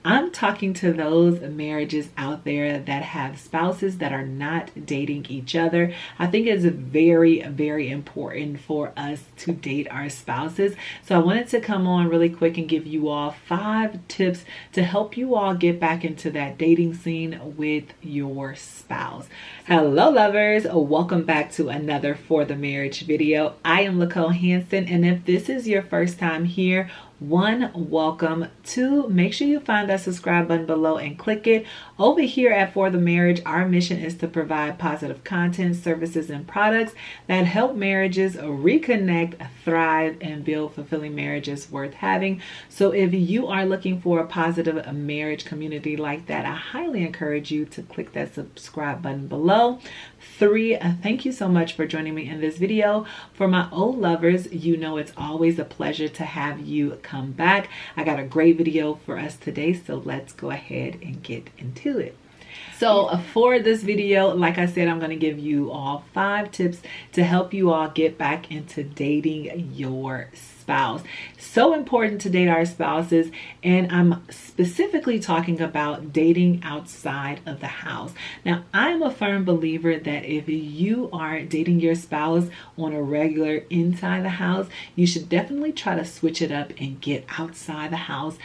I'm talking to those marriages out there that have spouses that are not dating each other. I think it's very, very important for us to date our spouses. So I wanted to come on really quick and give you all 5 tips to help you all get back into that dating scene with your spouse. Hello lovers, welcome back to another For the Marriage video. I am Lacole Hanson, and if this is your first time here, 1, welcome. 2, make sure you find that subscribe button below and click it. Over here at For the Marriage, our mission is to provide positive content, services, and products that help marriages reconnect, thrive, and build fulfilling marriages worth having. So if you are looking for a positive marriage community like that, I highly encourage you to click that subscribe button below. 3, thank you so much for joining me in this video. For my old lovers, you know it's always a pleasure to have you come back. I got a great video for us today, so let's go ahead and get into it. So for this video, like I said, I'm going to give you all 5 tips to help you all get back into dating your spouse. So important to date our spouses, and I'm specifically talking about dating outside of the house. Now, I am a firm believer that if you are dating your spouse on a regular inside the house, you should definitely try to switch it up and get outside the house,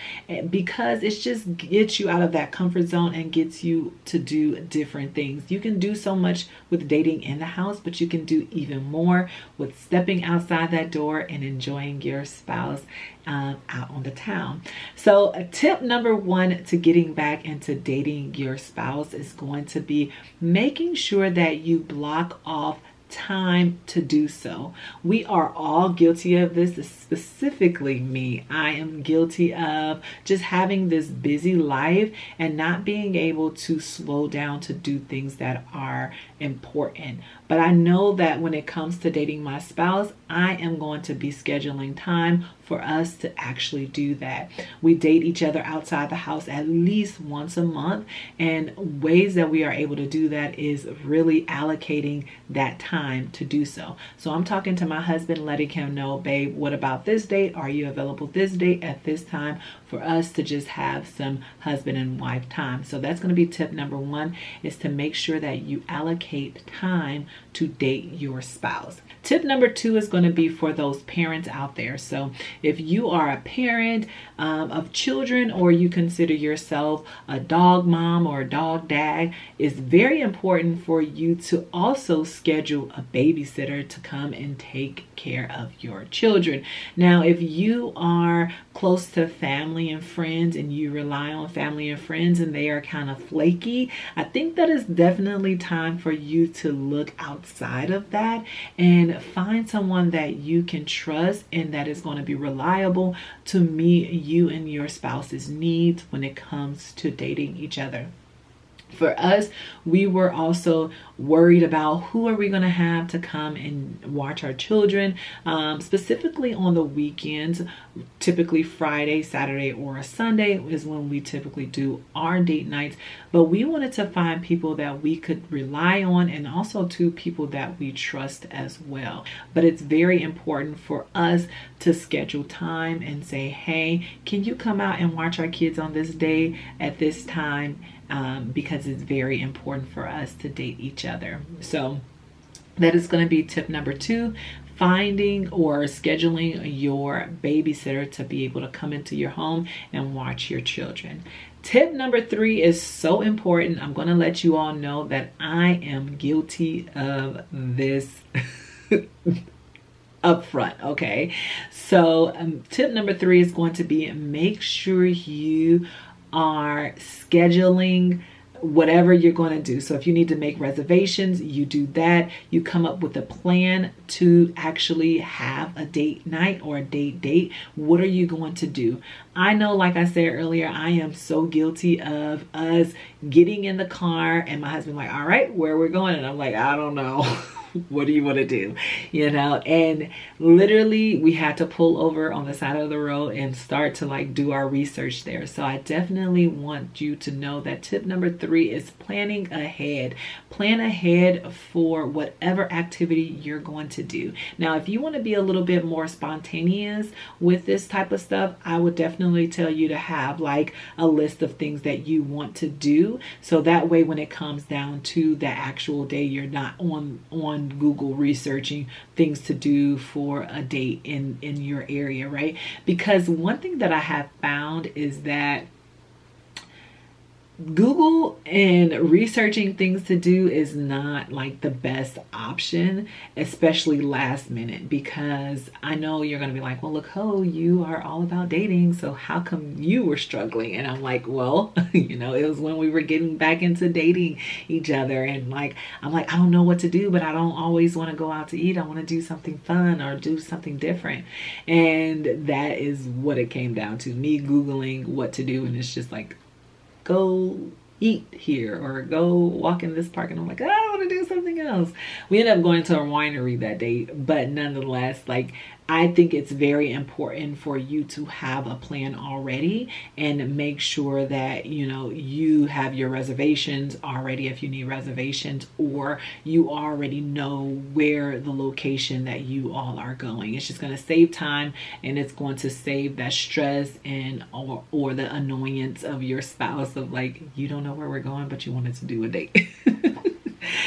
because it just gets you out of that comfort zone and gets you to do different things. You can do so much with dating in the house, but you can do even more with stepping outside that door and enjoying your spouse out on the town. So tip number 1 to getting back into dating your spouse is going to be making sure that you block off time to do so. We are all guilty of this, specifically me. I am guilty of just having this busy life and not being able to slow down to do things that are important. But I know that when it comes to dating my spouse, I am going to be scheduling time for us to actually do that. We date each other outside the house at least once a month, and ways that we are able to do that is really allocating that time to do so. So I'm talking to my husband, letting him know, babe, what about this date? Are you available this date at this time for us to just have some husband and wife time? So that's going to be tip number 1, is to make sure that you allocate time to date your spouse. Tip number 2 is going to be for those parents out there. So if you are a parent of children, or you consider yourself a dog mom or a dog dad, it's very important for you to also schedule a babysitter to come and take care of your children. Now, if you are close to family and friends and you rely on family and friends and they are kind of flaky, I think that is definitely time for you to look outside of that and find someone that you can trust and that is going to be reliable to meet you and your spouse's needs when it comes to dating each other. For us, we were also worried about who are we going to have to come and watch our children, specifically on the weekends. Typically Friday, Saturday, or a Sunday is when we typically do our date nights. But we wanted to find people that we could rely on, and also people that we trust as well. But it's very important for us to schedule time and say, hey, can you come out and watch our kids on this day at this time? Because it's very important for us to date each other. So that is going to be tip number 2, finding or scheduling your babysitter to be able to come into your home and watch your children. Tip number 3 is so important. I'm going to let you all know that I am guilty of this up front. Okay, so tip number 3 is going to be make sure you are scheduling whatever you're going to do. So if you need to make reservations, you do that. You come up with a plan to actually have a date night or a date. What are you going to do? I know, like I said earlier, I am so guilty of us getting in the car and my husband like, all right, where we're going? And I'm like, I don't know. what do you want to do? You know, and literally we had to pull over on the side of the road and start to like do our research there. So I definitely want you to know that tip number 3 is planning ahead. Plan ahead for whatever activity you're going to do. Now, if you want to be a little bit more spontaneous with this type of stuff, I would definitely tell you to have like a list of things that you want to do. So that way, when it comes down to the actual day, you're not on Google researching things to do for a date in your area, right? Because one thing that I have found is that Google and researching things to do is not like the best option, especially last minute, because I know you're going to be like, well, look, you are all about dating. So how come you were struggling? And I'm like, well, you know, it was when we were getting back into dating each other. And like, I'm like, I don't know what to do, but I don't always want to go out to eat. I want to do something fun or do something different. And that is what it came down to, me Googling what to do. And it's just like, go eat here or go walk in this park. And I'm like, I want to do something else. We ended up going to a winery that day, but nonetheless, like, I think it's very important for you to have a plan already and make sure that, you know, you have your reservations already if you need reservations, or you already know where the location that you all are going. It's just going to save time, and it's going to save that stress and or the annoyance of your spouse of like, you don't know where we're going, but you wanted to do a date.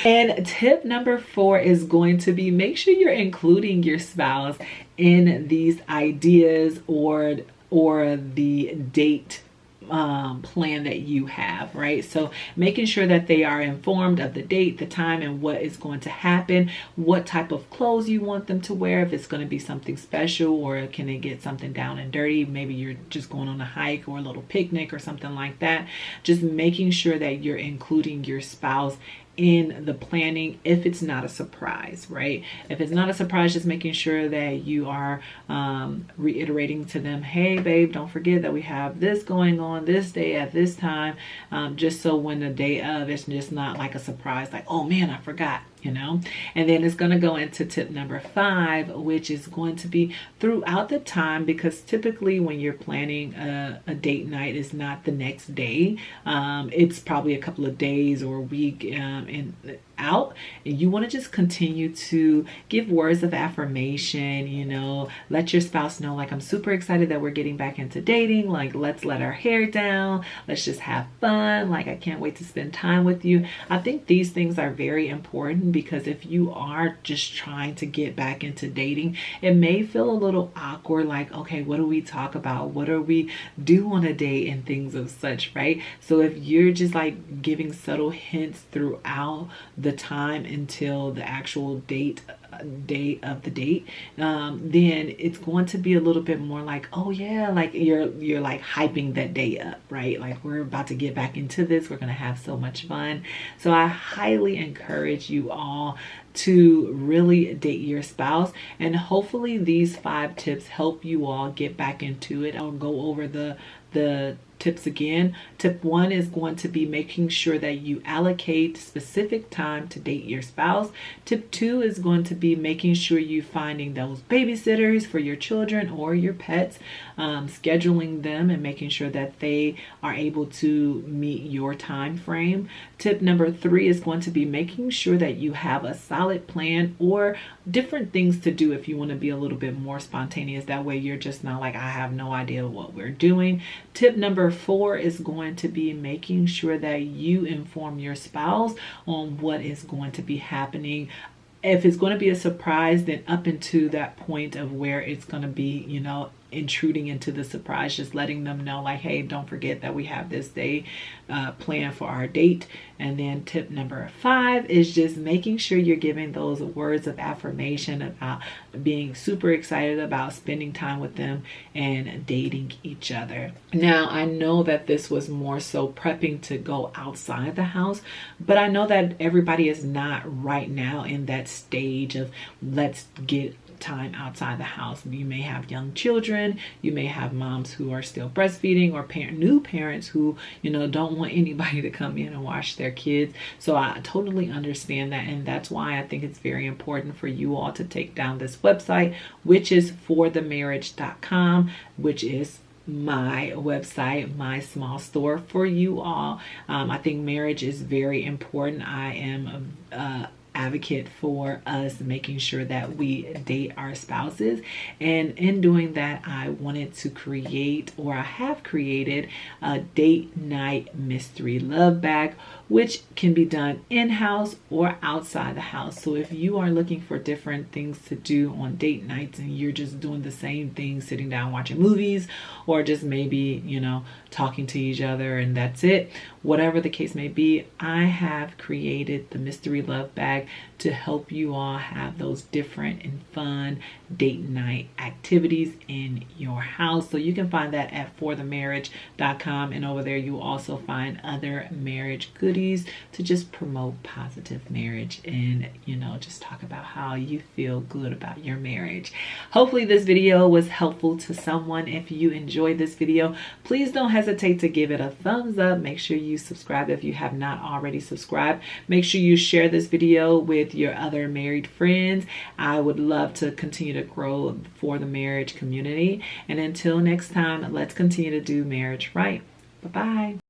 And tip number 4 is going to be, make sure you're including your spouse in these ideas or the date plan that you have, right? So making sure that they are informed of the date, the time, and what is going to happen, what type of clothes you want them to wear, if it's going to be something special, or can they get something down and dirty? Maybe you're just going on a hike or a little picnic or something like that. Just making sure that you're including your spouse in the planning if it's not a surprise, right? If it's not a surprise, just making sure that you are reiterating to them, hey babe, don't forget that we have this going on this day at this time, just so when the day of, it's just not like a surprise, like, oh man, I forgot, you know. And then it's going to go into tip number 5, which is going to be throughout the time, because typically when you're planning a date night, it's not the next day. It's probably a couple of days or a week out, and you want to just continue to give words of affirmation, you know, let your spouse know, like, I'm super excited that we're getting back into dating, like, let's let our hair down, let's just have fun, like, I can't wait to spend time with you. I think these things are very important, because if you are just trying to get back into dating, it may feel a little awkward, like, okay, what do we talk about, what do we do on a date, and things of such, right? So if you're just like giving subtle hints throughout the time until the actual day of the date, then it's going to be a little bit more like, oh yeah, like you're like hyping that day up, right? Like, we're about to get back into this, we're gonna have so much fun. So I highly encourage you all to really date your spouse, and hopefully these 5 tips help you all get back into it. I'll go over the tips again. Tip 1 is going to be making sure that you allocate specific time to date your spouse. Tip 2 is going to be making sure you finding those babysitters for your children or your pets, scheduling them and making sure that they are able to meet your time frame. Tip number 3 is going to be making sure that you have a solid plan or different things to do if you want to be a little bit more spontaneous. That way you're just not like, I have no idea what we're doing. Tip number 4 is going to be making sure that you inform your spouse on what is going to be happening. If it's going to be a surprise, then up into that point of where it's going to be, you know, intruding into the surprise, just letting them know, like, hey, don't forget that we have this day planned for our date. And then tip number 5 is just making sure you're giving those words of affirmation about being super excited about spending time with them and dating each other. Now, I know that this was more so prepping to go outside the house, but I know that everybody is not right now in that stage of let's get time outside the house. You may have young children, you may have moms who are still breastfeeding, or new parents who, you know, don't want anybody to come in and watch their kids. So I totally understand that, and that's why I think it's very important for you all to take down this website, which is forthemarriage.com, which is my website, my small store for you all. I think marriage is very important. I am a advocate for us making sure that we date our spouses, and in doing that I wanted to create, or I have created, a date night mystery love bag, which can be done in-house or outside the house. So if you are looking for different things to do on date nights and you're just doing the same thing, sitting down watching movies, or just maybe, you know, talking to each other and that's it, whatever the case may be, I have created the mystery love bag to help you all have those different and fun date night activities in your house. So you can find that at forthemarriage.com, and over there you'll also find other marriage goodies to just promote positive marriage and, you know, just talk about how you feel good about your marriage. Hopefully this video was helpful to someone. If you enjoyed this video, please don't hesitate to give it a thumbs up. Make sure you subscribe if you have not already subscribed. Make sure you share this video with your other married friends. I would love to continue to grow For the Marriage community. And until next time, let's continue to do marriage right. Bye-bye.